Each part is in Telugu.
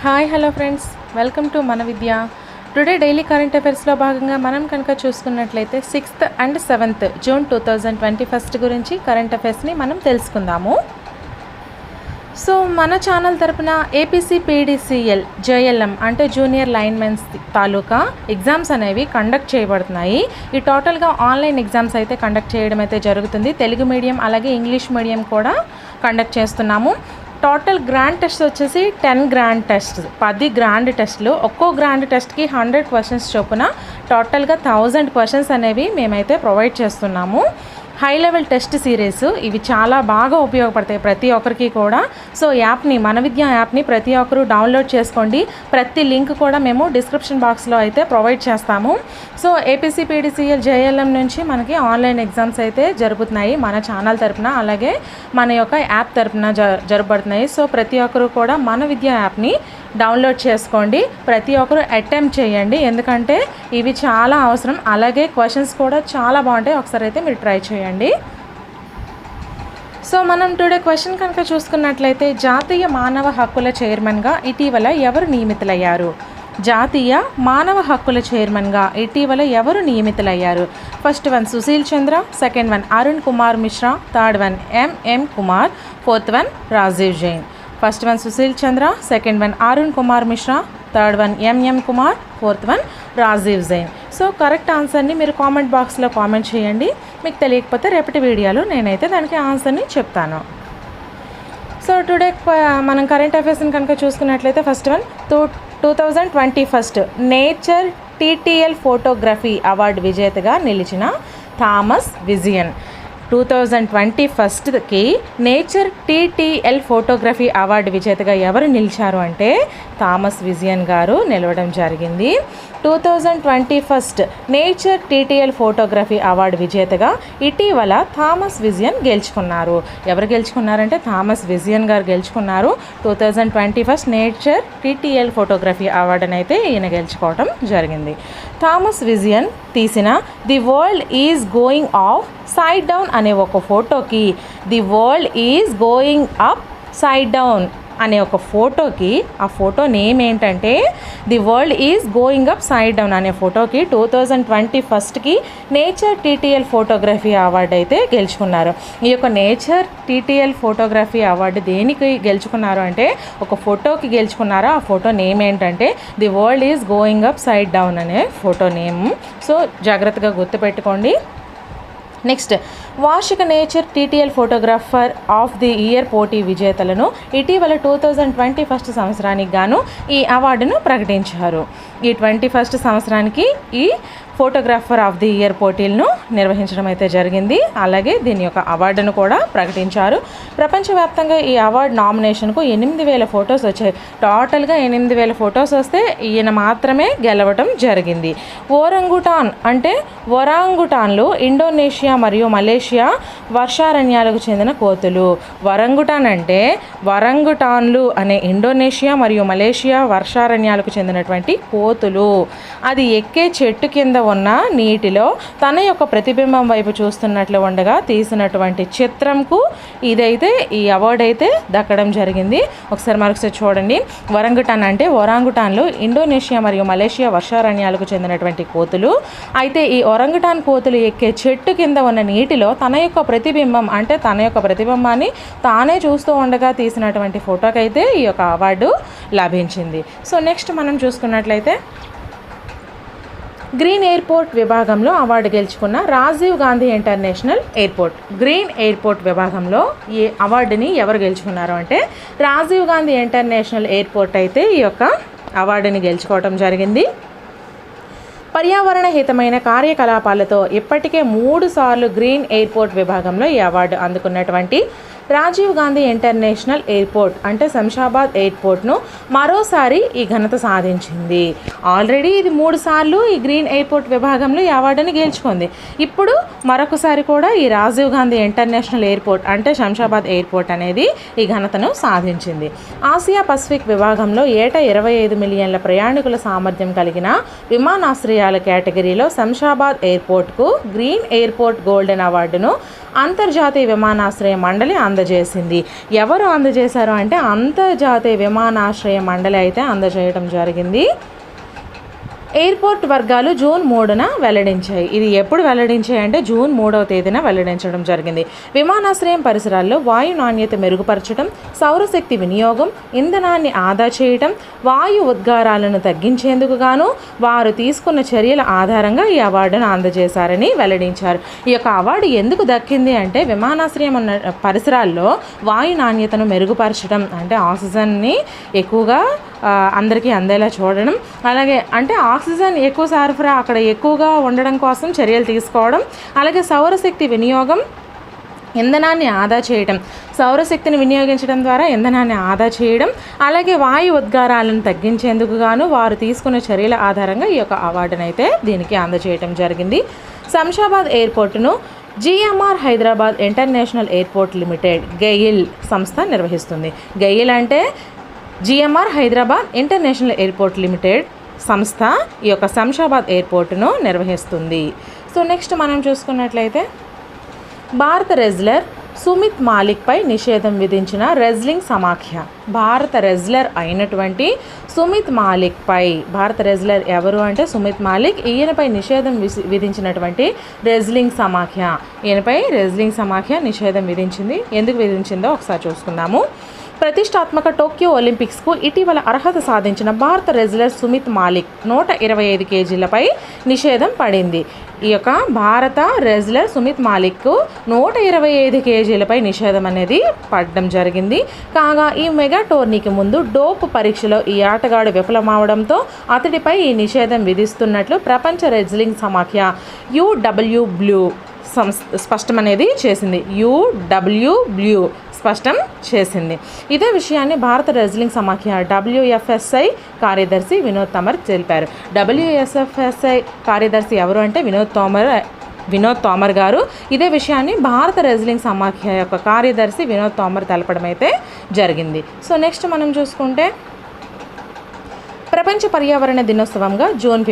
Hi hello friends, welcome to మన విద్య. టుడే డైలీ కరెంట్ అఫైర్స్లో భాగంగా మనం కనుక చూసుకున్నట్లయితే 6th and 7th జూన్ 2021 గురించి కరెంట్ అఫైర్స్ని మనం తెలుసుకుందాము. సో మన ఛానల్ తరపున APCPDCL JLM అంటే జూనియర్ లైన్మెన్స్ తాలూకా ఎగ్జామ్స్ అనేవి కండక్ట్ చేయబడుతున్నాయి. ఈ టోటల్గా ఆన్లైన్ ఎగ్జామ్స్ అయితే కండక్ట్ చేయడం అయితే జరుగుతుంది. తెలుగు మీడియం అలాగే ఇంగ్లీష్ మీడియం కూడా కండక్ట్ చేస్తున్నాము. టోటల్ గ్రాండ్ టెస్ట్ వచ్చేసి 10 గ్రాండ్ టెస్ట్, 10 గ్రాండ్ టెస్ట్లు. ఒక్కో గ్రాండ్ టెస్ట్కి 100 క్వశ్చన్స్ చొప్పున టోటల్గా 1000 క్వశ్చన్స్ అనేవి మేమైతే ప్రొవైడ్ చేస్తున్నాము. హై లెవెల్ టెస్ట్ సిరీస్ ఇవి చాలా బాగా ఉపయోగపడతాయి ప్రతి ఒక్కరికి కూడా. సో యాప్ని, మన విద్య యాప్ని ప్రతి ఒక్కరు డౌన్లోడ్ చేసుకోండి. ప్రతి లింక్ కూడా మేము డిస్క్రిప్షన్ బాక్స్లో అయితే ప్రొవైడ్ చేస్తాము. సో APCPDCL JLM నుంచి మనకి ఆన్లైన్ ఎగ్జామ్స్ అయితే జరుగుతున్నాయి మన ఛానల్ తరపున, అలాగే మన యొక్క యాప్ తరపున జరపబడుతున్నాయి. సో ప్రతి ఒక్కరు కూడా మన విద్య యాప్ని డౌన్లోడ్ చేసుకోండి. ప్రతి ఒక్కరు అటెంప్ట్ చేయండి, ఎందుకంటే ఇవి చాలా అవసరం. అలాగే క్వశ్చన్స్ కూడా చాలా బాగుంటాయి, ఒకసారి అయితే మీరు ట్రై చేయండి. సో మనం టుడే క్వశ్చన్ కనుక చూసుకున్నట్లయితే, జాతీయ మానవ హక్కుల చైర్మన్గా ఇటీవల ఎవరు నియమితులయ్యారు? జాతీయ మానవ హక్కుల చైర్మన్గా ఇటీవల ఎవరు నియమితులయ్యారు? First one Sushil Chandra, second one Arun Kumar Mishra, third one MM Kumar, fourth one Rajiv Jain. First one Sushil Chandra, second one Arun Kumar Mishra, third one MM Kumar, fourth one Rajiv Jain. So correct ఆన్సర్ని మీరు కామెంట్ బాక్స్లో కామెంట్ చేయండి. మీకు తెలియకపోతే రేపటి వీడియోలో నేనైతే దానికి ఆన్సర్ని చెప్తాను. సో టుడే మనం కరెంట్ అఫైర్స్ని కనుక చూసుకున్నట్లయితే, first one 2021 nature TTL photography award విజేతగా నిలిచిన థామస్ విజియన్. 2021కి నేచర్ TTL ఫోటోగ్రఫీ అవార్డు విజేతగా ఎవరు నిలిచారు అంటే థామస్ విజియన్ గారు నిలవడం జరిగింది. 2021 నేచర్ TTL ఫోటోగ్రఫీ అవార్డు విజేతగా ఇటీవల థామస్ విజియన్ గెలుచుకున్నారు. ఎవరు గెలుచుకున్నారంటే థామస్ విజియన్ గారు గెలుచుకున్నారు. 2021 నేచర్ TTL ఫోటోగ్రఫీ అవార్డుని అయితే ఈయన గెలుచుకోవడం జరిగింది. థామస్ విజియన్ తీసిన the world is going of side down అనే ఒక ఫోటోకి, the world is going up side down అనే ఒక ఫోటోకి, ఆ ఫోటో నేమ్ ఏంటంటే the world is going up side down అనే ఫోటోకి 2021కి నేచర్ TTL ఫోటోగ్రఫీ అవార్డు అయితే గెలుచుకున్నారు. ఈ యొక్క నేచర్ TTL ఫోటోగ్రఫీ అవార్డు దేనికి గెలుచుకున్నారు అంటే ఒక ఫోటోకి గెలుచుకున్నారు. ఆ ఫోటో నేమ్ ఏంటంటే the world is going up side down అనే ఫోటో నేమ్. సో జాగ్రత్తగా గుర్తుపెట్టుకోండి. నెక్స్ట్, వార్షిక nature TTL photographer of the year పోటీ విజేతలను ఇటీవల 2021 సంవత్సరానికి గాను ఈ అవార్డును ప్రకటించారు. ఈ 21 సంవత్సరానికి ఈ ఫోటోగ్రాఫర్ ఆఫ్ ది ఇయర్ పోటీలను నిర్వహించడం అయితే జరిగింది. అలాగే దీని యొక్క అవార్డును కూడా ప్రకటించారు. ప్రపంచవ్యాప్తంగా ఈ అవార్డు నామినేషన్కు 8000 ఫొటోస్ వచ్చాయి. టోటల్గా 8000 ఫొటోస్ వస్తే ఈయన మాత్రమే గెలవడం జరిగింది. ఓరంగుటాన్ అంటే ఒరాంగుటాన్లు ఇండోనేషియా మరియు మలేషియా వర్షారణ్యాలకు చెందిన కోతులు. వరంగుటాన్ అంటే వరంగుటాన్లు అనే ఇండోనేషియా మరియు మలేషియా వర్షారణ్యాలకు చెందినటువంటి కోతులు. అది ఎక్కే చెట్టు కింద ఉన్న నీటిలో తన యొక్క ప్రతిబింబం వైపు చూస్తున్నట్లు ఉండగా తీసినటువంటి చిత్రంకు ఇదైతే ఈ అవార్డు అయితే దక్కడం జరిగింది. ఒకసారి మరొకసారి చూడండి. వరంగుటాన్ అంటే ఒరాంగుటాన్లు ఇండోనేషియా మరియు మలేషియా వర్షారణ్యాలకు చెందినటువంటి కోతులు. అయితే ఈ ఒరంగుటాన్ కోతులు ఎక్కే చెట్టు కింద ఉన్న నీటిలో తన యొక్క ప్రతిబింబం అంటే తన యొక్క ప్రతిబింబాన్ని తానే చూస్తూ ఉండగా తీసినటువంటి ఫోటోకైతే ఈ యొక్క అవార్డు లభించింది. సో నెక్స్ట్ మనం చూసుకున్నట్లయితే, గ్రీన్ ఎయిర్పోర్ట్ విభాగంలో అవార్డు గెలుచుకున్న Rajiv Gandhi international airport. Green airport విభాగంలో ఈ అవార్డుని ఎవరు గెలుచుకున్నారు అంటే రాజీవ్ గాంధీ ఇంటర్నేషనల్ ఎయిర్పోర్ట్ అయితే ఈ యొక్క అవార్డుని గెలుచుకోవడం జరిగింది. పర్యావరణ హితమైన కార్యకలాపాలతో ఇప్పటికే 3 సార్లు గ్రీన్ ఎయిర్పోర్ట్ విభాగంలో ఈ అవార్డు అందుకున్నటువంటి రాజీవ్ గాంధీ ఇంటర్నేషనల్ ఎయిర్పోర్ట్ అంటే శంషాబాద్ ఎయిర్పోర్ట్ను మరోసారి ఈ ఘనత సాధించింది. ఆల్రెడీ ఇది 3 సార్లు ఈ గ్రీన్ ఎయిర్పోర్ట్ విభాగంలో ఈ అవార్డుని గెలుచుకుంది. ఇప్పుడు మరొకసారి కూడా ఈ రాజీవ్ గాంధీ ఇంటర్నేషనల్ ఎయిర్పోర్ట్ అంటే శంషాబాద్ ఎయిర్పోర్ట్ అనేది ఈ ఘనతను సాధించింది. ఆసియా పసిఫిక్ విభాగంలో ఏటా 25 మిలియన్ల ప్రయాణికుల సామర్థ్యం కలిగిన విమానాశ్రయాల కేటగిరీలో శంషాబాద్ ఎయిర్పోర్ట్కు గ్రీన్ ఎయిర్పోర్ట్ గోల్డెన్ అవార్డును అంతర్జాతీయ విమానాశ్రయ మండలి అందజేసింది. ఎవరు అందజేశారు అంటే అంతర్జాతీయ విమానాశ్రయ మండలి అయితే అందజేయడం జరిగింది. ఎయిర్పోర్ట్ వర్గాలు జూన్ 3న వెల్లడించాయి. ఇది ఎప్పుడు వెల్లడించాయి అంటే జూన్ 3వ తేదీన వెల్లడించడం జరిగింది. విమానాశ్రయం పరిసరాల్లో వాయు నాణ్యత మెరుగుపరచడం, సౌరశక్తి వినియోగం, ఇంధనాన్ని ఆదా చేయటం, వాయు ఉద్గారాలను తగ్గించేందుకు గాను వారు తీసుకున్న చర్యల ఆధారంగా ఈ అవార్డును అందజేశారని వెల్లడించారు. ఈ యొక్క అవార్డు ఎందుకు దక్కింది అంటే విమానాశ్రయం ఉన్న పరిసరాల్లో వాయు నాణ్యతను మెరుగుపరచడం అంటే ఆక్సిజన్ని ఎక్కువగా అందరికీ అందేలా చూడడం, అలాగే అంటే ఆక్సిజన్ ఎక్కువ సరఫరా అక్కడ ఎక్కువగా ఉండడం కోసం చర్యలు తీసుకోవడం, అలాగే సౌరశక్తి వినియోగం, ఇంధనాన్ని ఆదా చేయడం, సౌరశక్తిని వినియోగించడం ద్వారా ఇంధనాన్ని ఆదా చేయడం, అలాగే వాయు ఉద్గారాలను తగ్గించేందుకు గాను వారు తీసుకున్న చర్యల ఆధారంగా ఈ యొక్క అవార్డును అయితే దీనికి అందజేయడం జరిగింది. శంషాబాద్ ఎయిర్పోర్టును GMR Hyderabad international airport limited GHIAL సంస్థ నిర్వహిస్తుంది. గెయిల్ అంటే GMR Hyderabad international airport limited సంస్థ ఈ యొక్క శంషాబాద్ ఎయిర్పోర్టును నిర్వహిస్తుంది. సో నెక్స్ట్ మనం చూసుకున్నట్లయితే భారత రెజ్లర్ సుమిత్ మాలిక్పై నిషేధం విధించిన రెజ్లింగ్ సమాఖ్య. భారత రెజ్లర్ అయినటువంటి సుమిత్ మాలిక్పై, భారత రెజ్లర్ ఎవరు అంటే సుమిత్ మాలిక్, ఈయనపై నిషేధం విధించినటువంటి రెజ్లింగ్ సమాఖ్య, ఈయనపై రెజ్లింగ్ సమాఖ్య నిషేధం విధించింది. ఎందుకు విధించిందో ఒకసారి చూసుకుందాము. ప్రతిష్టాత్మక టోక్యో ఒలింపిక్స్కు ఇటీవల అర్హత సాధించిన భారత రెజ్లర్ సుమిత్ మాలిక్ 125 కేజీలపై నిషేధం పడింది. ఈ యొక్క భారత రెజ్లర్ సుమిత్ మాలిక్కు 125 కేజీలపై నిషేధం అనేది పడడం జరిగింది. కాగా ఈ మెగా టోర్నీకి ముందు డోప్ పరీక్షలో ఈ ఆటగాడు విఫలమవడంతో అతడిపై ఈ నిషేధం విధిస్తున్నట్లు ప్రపంచ రెజ్లింగ్ సమాఖ్య UWBLU స్పష్టం అనేది చేసింది. UWBLU స్పష్టం చేసింది. ఇదే విషయాన్ని భారత రెజ్లింగ్ సమాఖ్య WFSI కార్యదర్శి వినోద్ తోమర్ తెలిపారు. WFSI కార్యదర్శి ఎవరు అంటే వినోద్ తోమర్ గారు. ఇదే విషయాన్ని భారత రెజ్లింగ్ సమాఖ్య యొక్క కార్యదర్శి వినోద్ తోమర్ తెలపడం అయితే జరిగింది. సో నెక్స్ట్ మనం చూసుకుంటే ప్రపంచ పర్యావరణ దినోత్సవంగా జూన్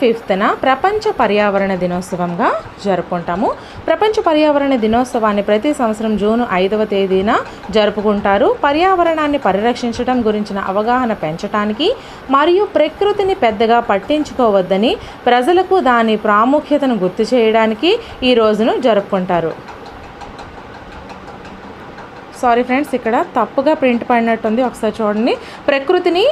5న ప్రపంచ పర్యావరణ దినోత్సవంగా జరుపుకుంటాము. ప్రపంచ పర్యావరణ దినోత్సవాన్ని ప్రతి సంవత్సరం జూన్ 5వ తేదీన జరుపుకుంటారు. పర్యావరణాన్ని పరిరక్షించడం గురించిన అవగాహన పెంచడానికి మరియు ప్రకృతిని పెద్దగా పట్టించుకోవద్దని ప్రజలకు దాని ప్రాముఖ్యతను గుర్తు చేయడానికి ఈ రోజును జరుపుకుంటారు. సారీ ఫ్రెండ్స్, ఇక్కడ తప్పుగా ప్రింట్ పడినట్టుంది, ఒకసారి చూడండి. ప్రకృతిని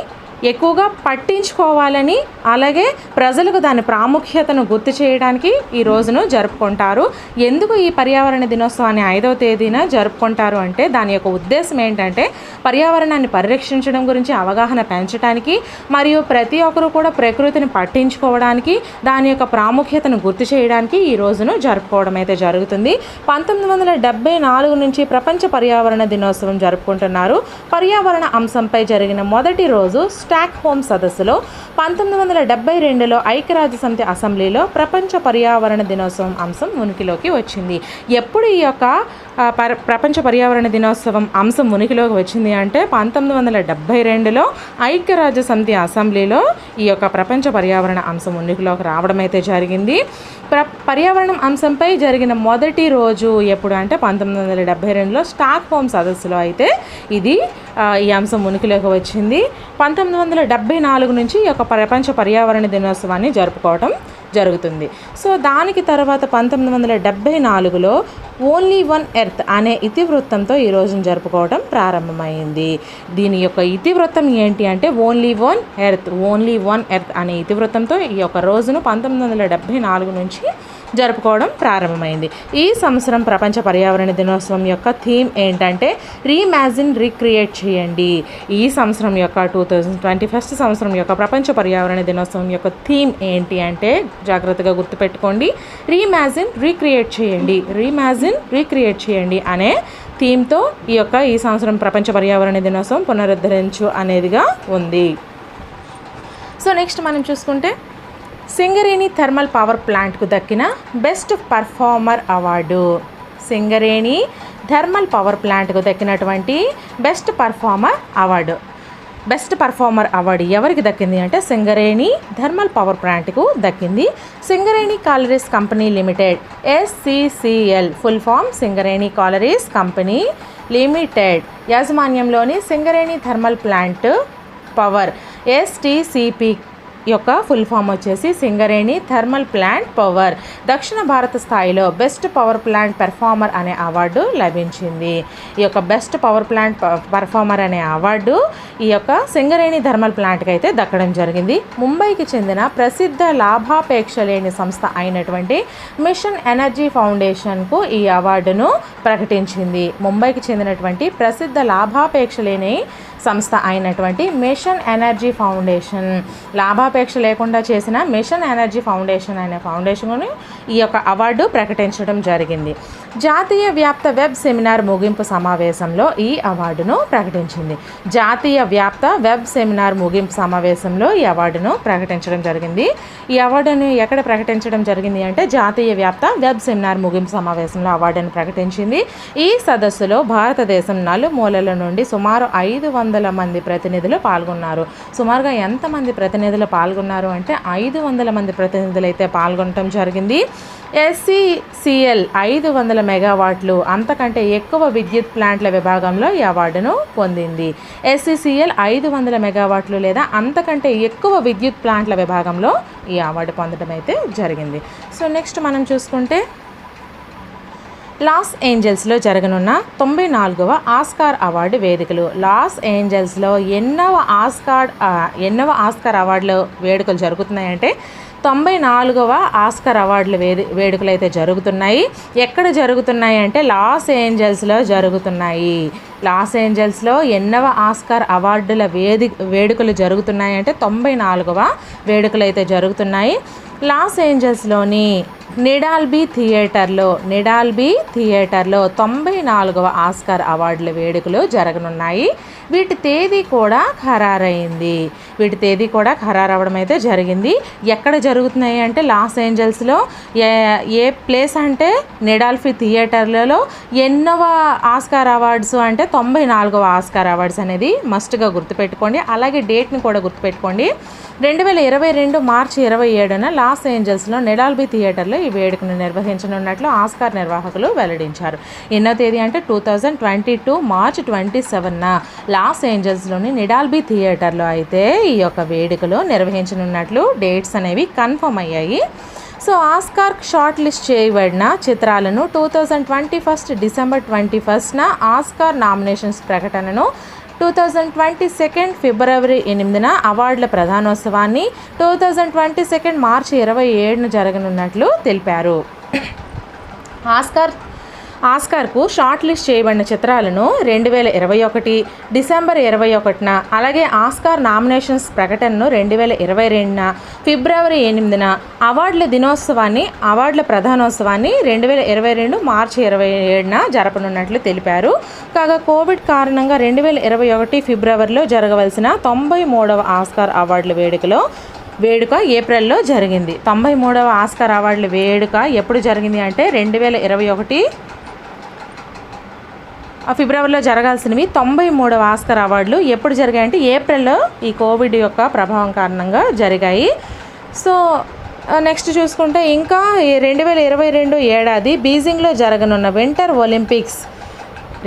ఎక్కువగా పట్టించుకోవాలని అలాగే ప్రజలకు దాని ప్రాముఖ్యతను గుర్తు చేయడానికి ఈ రోజును జరుపుకుంటారు. ఎందుకు ఈ పర్యావరణ దినోత్సవాన్ని 5వ తేదీన జరుపుకుంటారు అంటే దాని యొక్క ఉద్దేశం ఏంటంటే పర్యావరణాన్ని పరిరక్షించడం గురించి అవగాహన పెంచడానికి మరియు ప్రతి ఒక్కరూ కూడా ప్రకృతిని పట్టించుకోవడానికి దాని యొక్క ప్రాముఖ్యతను గుర్తు చేయడానికి ఈ రోజును జరుపుకోవడం అయితే జరుగుతుంది. 1974 నుంచి ప్రపంచ పర్యావరణ దినోత్సవం జరుపుకుంటున్నారు. పర్యావరణ అంశంపై జరిగిన మొదటి రోజు స్టాక్హోమ్ సదస్సులో 1972లో ఐక్యరాజ్యసమితి అసెంబ్లీలో ప్రపంచ పర్యావరణ దినోత్సవం అంశం ఉనికిలోకి వచ్చింది. ఎప్పుడు ఈ యొక్క ప్రపంచ పర్యావరణ దినోత్సవం అంశం ఉనికిలోకి వచ్చింది అంటే 1972లో ఐక్యరాజ్యసమితి అసెంబ్లీలో ఈ యొక్క ప్రపంచ పర్యావరణ అంశం ఉనికిలోకి రావడం అయితే జరిగింది. పర్యావరణం అంశంపై జరిగిన మొదటి రోజు ఎప్పుడు అంటే 1972లో స్టాక్హోమ్ సదస్సులో అయితే ఈ అంశం ఉనికిలోకి వచ్చింది. 1974 నుంచి ఈ యొక్క ప్రపంచ పర్యావరణ దినోత్సవాన్ని జరుపుకోవడం జరుగుతుంది. సో దానికి తర్వాత 1974లో ఓన్లీ వన్ ఎర్త్ అనే ఇతివృత్తంతో ఈ రోజును జరుపుకోవడం ప్రారంభమైంది. దీని యొక్క ఇతివృత్తం ఏంటి అంటే ఓన్లీ వన్ ఎర్త్ అనే ఇతివృత్తంతో ఈ యొక్క రోజును 1974 నుంచి జరుపుకోవడం ప్రారంభమైంది. ఈ సంవత్సరం ప్రపంచ పర్యావరణ దినోత్సవం యొక్క థీమ్ ఏంటంటే రీఇమాజిన్ రీక్రియేట్ చేయండి. ఈ సంవత్సరం యొక్క 2021 సంవత్సరం యొక్క ప్రపంచ పర్యావరణ దినోత్సవం యొక్క థీమ్ ఏంటి అంటే జాగ్రత్తగా గుర్తుపెట్టుకోండి, రీఇమాజిన్ రీక్రియేట్ చేయండి అనే థీమ్తో ఈ సంవత్సరం ప్రపంచ పర్యావరణ దినోత్సవం పునరుద్ధరించు అనేదిగా ఉంది. సో నెక్స్ట్ మనం చూసుకుంటే సింగరేణి థర్మల్ పవర్ ప్లాంట్కు దక్కిన best performer award. Singareni thermal power ప్లాంట్కు దక్కినటువంటి best performer award. Best performer award ఎవరికి దక్కింది అంటే సింగరేణి థర్మల్ పవర్ ప్లాంట్కు దక్కింది. Singareni collieries company limited SCCL full form Singareni collieries company limited యాజమాన్యంలోని Singareni thermal plant power STCP యొక్క ఫుల్ ఫామ్ వచ్చేసి సింగరేణి థర్మల్ ప్లాంట్ పవర్ దక్షిణ భారత స్థాయిలో బెస్ట్ పవర్ ప్లాంట్ పెర్ఫార్మర్ అనే అవార్డు లభించింది. ఈ యొక్క బెస్ట్ పవర్ ప్లాంట్ పెర్ఫార్మర్ అనే అవార్డు ఈ యొక్క సింగరేణి థర్మల్ ప్లాంట్కి అయితే దక్కడం జరిగింది. ముంబైకి చెందిన ప్రసిద్ధ లాభాపేక్ష లేని సంస్థ అయినటువంటి మిషన్ ఎనర్జీ ఫౌండేషన్కు ఈ అవార్డును ప్రకటించింది. ముంబైకి చెందినటువంటి ప్రసిద్ధ లాభాపేక్ష లేని సంస్థ అయినటువంటి మిషన్ ఎనర్జీ ఫౌండేషన్ లాభాపేక్ష లేకుండా చేసిన మిషన్ ఎనర్జీ ఫౌండేషన్ అనే ఫౌండేషన్ ఈ యొక్క అవార్డు ప్రకటించడం జరిగింది. జాతీయ వ్యాప్త వెబ్ సెమినార్ ముగింపు సమావేశంలో ఈ అవార్డును ప్రకటించింది. జాతీయ వ్యాప్త వెబ్ సెమినార్ ముగింపు సమావేశంలో ఈ అవార్డును ప్రకటించడం జరిగింది. ఈ అవార్డును ఎక్కడ ప్రకటించడం జరిగింది అంటే జాతీయ వ్యాప్త వెబ్ సెమినార్ ముగింపు సమావేశంలో అవార్డును ప్రకటించింది. ఈ సదస్సులో భారతదేశం నలుమూలల నుండి సుమారు 500 మంది ప్రతినిధులు పాల్గొన్నారు. సుమారుగా ఎంతమంది ప్రతినిధులు పాల్గొన్నారు అంటే 500 మంది ప్రతినిధులు అయితే పాల్గొనడం జరిగింది. SCCL 500 మెగావాట్లు అంతకంటే ఎక్కువ విద్యుత్ ప్లాంట్ల విభాగంలో ఈ అవార్డును పొందింది. SCCL 500 మెగావాట్లు లేదా అంతకంటే ఎక్కువ విద్యుత్ ప్లాంట్ల విభాగంలో ఈ అవార్డు పొందడం అయితే జరిగింది. సో నెక్స్ట్ మనం చూసుకుంటే లాస్ ఏంజల్స్లో జరగనున్న 94వ ఆస్కార్ అవార్డు వేడుకలు. లాస్ ఏంజల్స్లో ఎన్నవ ఆస్కార్ అవార్డుల వేడుకలు జరుగుతున్నాయంటే 94వ ఆస్కార్ అవార్డుల వేడుకలు అయితే జరుగుతున్నాయి. ఎక్కడ జరుగుతున్నాయి అంటే లాస్ ఏంజల్స్లో జరుగుతున్నాయి. లాస్ ఏంజల్స్లో ఎన్నవ ఆస్కార్ అవార్డుల వేడుకలు జరుగుతున్నాయి అంటే 94వ వేడుకలు అయితే జరుగుతున్నాయి. లాస్ ఏంజల్స్లోని నిడాల్బీ థియేటర్లో 94వ ఆస్కార్ అవార్డుల వేడుకలు జరగనున్నాయి. వీటి తేదీ కూడా ఖరారవడం అయితే జరిగింది. ఎక్కడ జరుగుతున్నాయి అంటే లాస్ ఏంజల్స్లో ఏ ప్లేస్ అంటే నిడాల్బీ థియేటర్లలో ఎన్నవ ఆస్కార్ అవార్డ్స్ అంటే 94వ ఆస్కార్ అవార్డ్స్ అనేది మస్ట్గా గుర్తుపెట్టుకోండి. అలాగే డేట్ని కూడా గుర్తుపెట్టుకోండి. 2022 మార్చి 27న లాస్ ఏంజల్స్లో నిడాల్బీ థియేటర్లో ఈ వేడుకను నిర్వహించనున్నట్లు ఆస్కార్ నిర్వాహకులు వెల్లడించారు. ఎన్నో తేదీ అంటే 2022 మార్చి 27న లాస్ ఏంజల్స్లోని నిడాల్బీ థియేటర్లో అయితే ఈ యొక్క వేడుకలు నిర్వహించనున్నట్లు డేట్స్ అనేవి కన్ఫర్మ్ అయ్యాయి. సో ఆస్కార్ షార్ట్ లిస్ట్ చేయబడిన చిత్రాలను 2021 డిసెంబర్ 21న ఆస్కార్ నామినేషన్స్ ప్రకటనను 2022 ఫిబ్రవరి 8న అవార్డుల ప్రధానోత్సవాన్ని 2022 మార్చి 27న జరగనున్నట్లు తెలిపారు. ఆస్కార్కు షార్ట్ లిస్ట్ చేయబడిన చిత్రాలను 2021 డిసెంబర్ 21న అలాగే ఆస్కార్ నామినేషన్స్ ప్రకటనను 2022న ఫిబ్రవరి 8న అవార్డుల ప్రధానోత్సవాన్ని 2022 మార్చి 27న జరపనున్నట్లు తెలిపారు. కాగా కోవిడ్ కారణంగా 2021 ఫిబ్రవరిలో జరగవలసిన 93వ ఆస్కార్ అవార్డుల వేడుక ఏప్రిల్లో జరిగింది. 93వ ఆస్కార్ అవార్డుల వేడుక ఎప్పుడు జరిగింది అంటే 2021 ఫిబ్రవరిలో జరగాల్సినవి 93వ ఆస్కార్ అవార్డులు ఎప్పుడు జరిగాయంటే ఏప్రిల్లో ఈ కోవిడ్ యొక్క ప్రభావం కారణంగా జరిగాయి. సో నెక్స్ట్ చూసుకుంటే ఇంకా 2022 ఏడాది బీజింగ్లో జరగనున్న వింటర్ ఒలింపిక్స్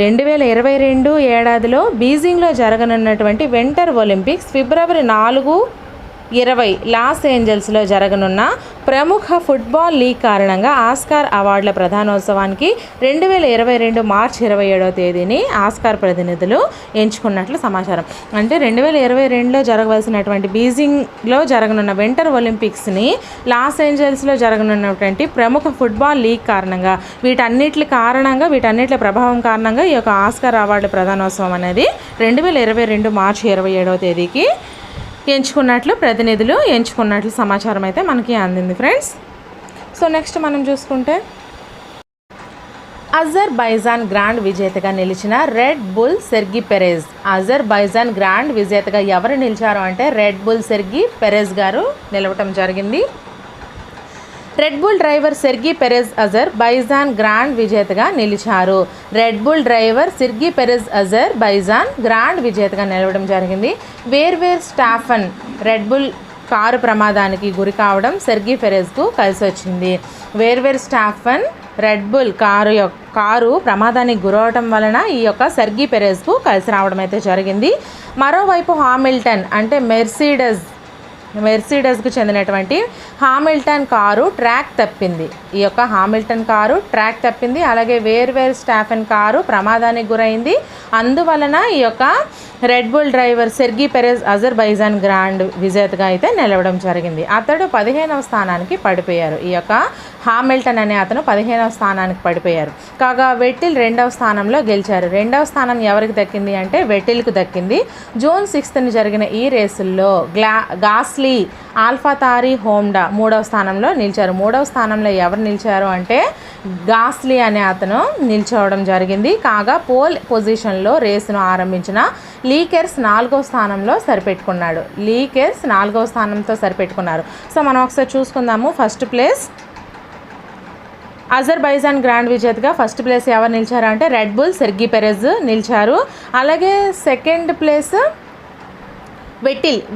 2022 ఏడాదిలో బీజింగ్లో జరగనున్నటువంటి వింటర్ ఒలింపిక్స్ ఫిబ్రవరి 4-20 లాస్ ఏంజల్స్లో జరగనున్న ప్రముఖ ఫుట్బాల్ లీగ్ కారణంగా ఆస్కార్ అవార్డుల ప్రధానోత్సవానికి 2022 మార్చి 27వ తేదీని ఆస్కార్ ప్రతినిధులు ఎంచుకున్నట్లు సమాచారం. అంటే 2022లో జరగవలసినటువంటి బీజింగ్లో జరగనున్న వింటర్ ఒలింపిక్స్ని లాస్ ఏంజల్స్లో జరగనున్నటువంటి ప్రముఖ ఫుట్బాల్ లీగ్ కారణంగా వీటన్నిటి ప్రభావం కారణంగా ఈ యొక్క ఆస్కార్ అవార్డుల ప్రధానోత్సవం అనేది 2022 మార్చి 27వ తేదీకి ప్రతినిధులు ఎంచుకున్నట్లు సమాచారం అయితే మనకి అందింది ఫ్రెండ్స్. సో నెక్స్ట్ మనం చూసుకుంటే అజర్బైజాన్ గ్రాండ్ విజేతగా నిలిచిన red bull Sergei Perez. Azerbaijan Grand విజేతగా ఎవరు నిలిచారు అంటే రెడ్ బుల్ సెర్గి పెరెజ్ గారు నిలవటం జరిగింది. Red Bull driver Sergio Perez Azerbaijan Grand విజేతగా నిలిచారు. Red Bull driver Sergio Perez Azerbaijan Grand విజేతగా నిలవడం జరిగింది. Verstappen Red Bull car ప్రమాదానికి గురి కావడం సెర్గీ పెరెజ్కు కలిసి వచ్చింది. Verstappen Red Bull car ప్రమాదానికి గురవడం వలన ఈ యొక్క సెర్గీ పెరెజ్కు కలిసి రావడం అయితే జరిగింది. మరోవైపు హామిల్టన్ అంటే మెర్సిడెస్కు చెందినటువంటి హామిల్టన్ కారు ట్రాక్ తప్పింది. ఈ యొక్క హామిల్టన్ కారు ట్రాక్ తప్పింది. అలాగే వేర్వేర్ స్టాఫెన్ కారు ప్రమాదానికి గురైంది. అందువలన ఈ యొక్క Red Bull driver Sergio Perez Azerbaijan Grand విజేతగా అయితే నిలవడం జరిగింది. అతడు 15వ స్థానానికి పడిపోయారు. ఈ యొక్క హామిల్టన్ అనే అతను 15వ స్థానానికి పడిపోయారు. కాగా వెట్టిల్ 2వ స్థానంలో గెలిచారు. 2వ స్థానం ఎవరికి దక్కింది అంటే వెట్టిల్కు దక్కింది. జూన్ 6న జరిగిన ఈ రేసుల్లో గాస్లీ ఆల్ఫాతారి హోండా 3వ స్థానంలో నిలిచారు. 3వ స్థానంలో ఎవరు నిలిచారు అంటే గాస్లీ అనే అతను నిల్చోవడం జరిగింది. కాగా పోల్ పొజిషన్లో రేసును ఆరంభించిన లీకెర్స్ 4వ స్థానంలో సరిపెట్టుకున్నాడు. లీకెర్స్ 4వ స్థానంతో సరిపెట్టుకున్నారు. సో మనం ఒకసారి చూసుకుందాము. ఫస్ట్ ప్లేస్ అజర్బైజాన్ గ్రాండ్ విజేతగా ఫస్ట్ ప్లేస్ ఎవరు నిలిచారు అంటే రెడ్ బుల్ సెర్గీ పెరెజ్ నిలిచారు. అలాగే సెకండ్ ప్లేస్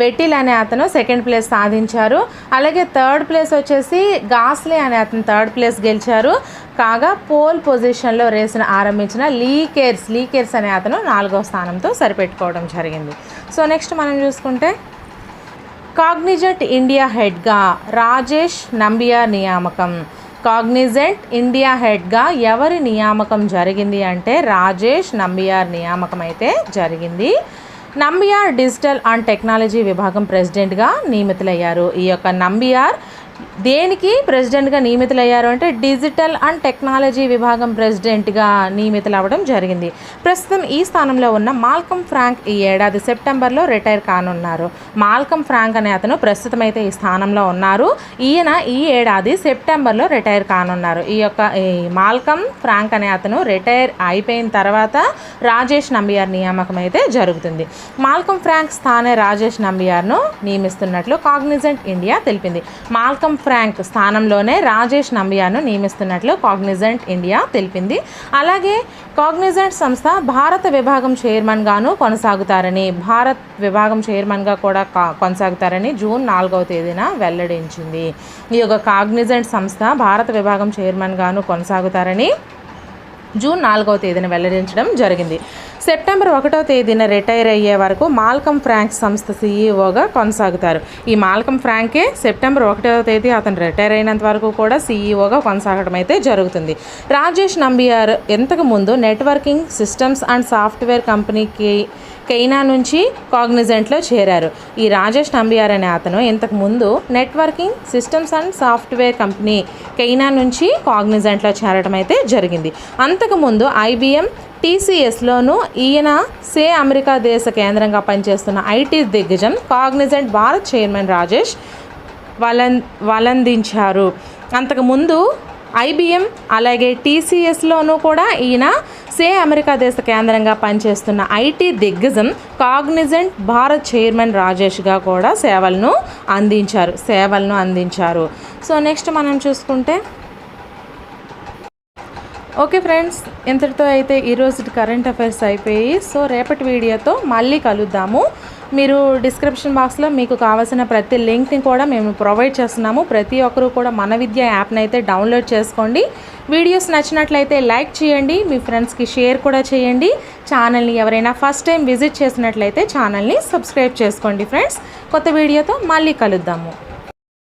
వెట్టిల్ అనే అతను సెకండ్ ప్లేస్ సాధించారు. అలాగే థర్డ్ ప్లేస్ వచ్చేసి గాస్లీ అనే అతను థర్డ్ ప్లేస్ గెలిచారు. కాగా పోల్ పొజిషన్లో రేసును ఆరంభించిన లీకెర్స్ అనే అతను 4వ స్థానంతో సరిపెట్టుకోవడం జరిగింది. సో నెక్స్ట్ మనం చూసుకుంటే కాగ్నిజెంట్ ఇండియా హెడ్గా రాజేష్ నంబియార్ నియామకం. కాగ్నిజెంట్ ఇండియా హెడ్గా ఎవరి నియామకం జరిగింది అంటే రాజేష్ నంబియార్ నియామకం అయితే జరిగింది. నంబియార్ డిజిటల్ అండ్ టెక్నాలజీ విభాగం ప్రెసిడెంట్గా నియమితులయ్యారు. ఈ యొక్క నంబియార్ దేనికి ప్రెసిడెంట్గా నియమితులయ్యారు అంటే డిజిటల్ అండ్ టెక్నాలజీ విభాగం ప్రెసిడెంట్గా నియమితులవ్వడం జరిగింది. ప్రస్తుతం ఈ స్థానంలో ఉన్న మాల్కమ్ ఫ్రాంక్ ఈ ఏడాది సెప్టెంబర్లో రిటైర్ కానున్నారు. మాల్కమ్ ఫ్రాంక్ అనే అతను ప్రస్తుతం అయితే ఈ స్థానంలో ఉన్నారు. ఈయన ఈ ఏడాది సెప్టెంబర్లో రిటైర్ కానున్నారు. ఈ మాల్కమ్ ఫ్రాంక్ అనే అతను రిటైర్ అయిపోయిన తర్వాత రాజేష్ నంబియార్ నియామకం అయితే జరుగుతుంది. మాల్కమ్ ఫ్రాంక్ స్థానే రాజేష్ నంబియార్ను నియమిస్తున్నట్లు కాగ్నిజెంట్ ఇండియా తెలిపింది. మాల్కమ్ ఫ్రాంక్ స్థానంలోనే రాజేష్ నంబియార్ను నియమిస్తున్నట్లు కాగ్నిజెంట్ ఇండియా తెలిపింది. అలాగే కాగ్నిజెంట్ సంస్థ భారత విభాగం చైర్మన్గాను కొనసాగుతారని కూడా కొనసాగుతారని జూన్ 4వ తేదీన వెల్లడించింది. ఈ యొక్క కాగ్నిజెంట్ సంస్థ భారత విభాగం చైర్మన్గాను కొనసాగుతారని జూన్ 4వ తేదీన వెల్లడించడం జరిగింది. సెప్టెంబర్ 1వ తేదీన రిటైర్ అయ్యే వరకు మాల్కమ్ ఫ్రాంక్ సంస్థ సీఈఓగా కొనసాగుతారు. ఈ మాల్కమ్ ఫ్రాంకే సెప్టెంబర్ 1వ తేదీ అతను రిటైర్ అయినంత వరకు కూడా సీఈఓగా కొనసాగడం అయితే జరుగుతుంది. రాజేష్ నంబియార్ ఇంతకు ముందు నెట్వర్కింగ్ సిస్టమ్స్ అండ్ సాఫ్ట్వేర్ కంపెనీకి కెయినా నుంచి కాగ్నిజెంట్లో చేరారు. ఈ రాజేష్ నంబియార్ అనే అతను ఇంతకుముందు networking systems and software company Ciena నుంచి కాగ్నిజెంట్లో చేరడం అయితే జరిగింది. అంతకుముందు ఐబిఎం టీసీఎస్లోనూ ఈయన అమెరికా దేశ కేంద్రంగా పనిచేస్తున్న ఐటీ దిగ్గజం కాగ్నిజెంట్ భారత్ చైర్మన్ రాజేష్ వలందించారు. అంతకుముందు ఐబిఎం అలాగే టీసీఎస్లోనూ కూడా ఈయన అమెరికా దేశ కేంద్రంగా పనిచేస్తున్న ఐటీ దిగ్గజం కాగ్నిజెంట్ భారత్ చైర్మన్ రాజేష్గా కూడా సేవలను అందించారు. సో నెక్స్ట్ మనం చూసుకుంటే ఓకే ఫ్రెండ్స్, ఇంతటితో అయితే ఈరోజు కరెంట్ అఫైర్స్ అయిపోయి. సో రేపటి వీడియోతో మళ్ళీ కలుద్దాము. మీరు డిస్క్రిప్షన్ బాక్స్లో మీకు కావాల్సిన ప్రతి లింక్ని కూడా మేము ప్రొవైడ్ చేస్తున్నాము. ప్రతి ఒక్కరూ కూడా మన విద్య యాప్ని అయితే డౌన్లోడ్ చేసుకోండి. వీడియోస్ నచ్చినట్లయితే లైక్ చేయండి, మీ ఫ్రెండ్స్కి షేర్ కూడా చేయండి. ఛానల్ని ఎవరైనా ఫస్ట్ టైం విజిట్ చేసినట్లయితే ఛానల్ని సబ్స్క్రైబ్ చేసుకోండి ఫ్రెండ్స్. కొత్త వీడియోతో మళ్ళీ కలుద్దాము.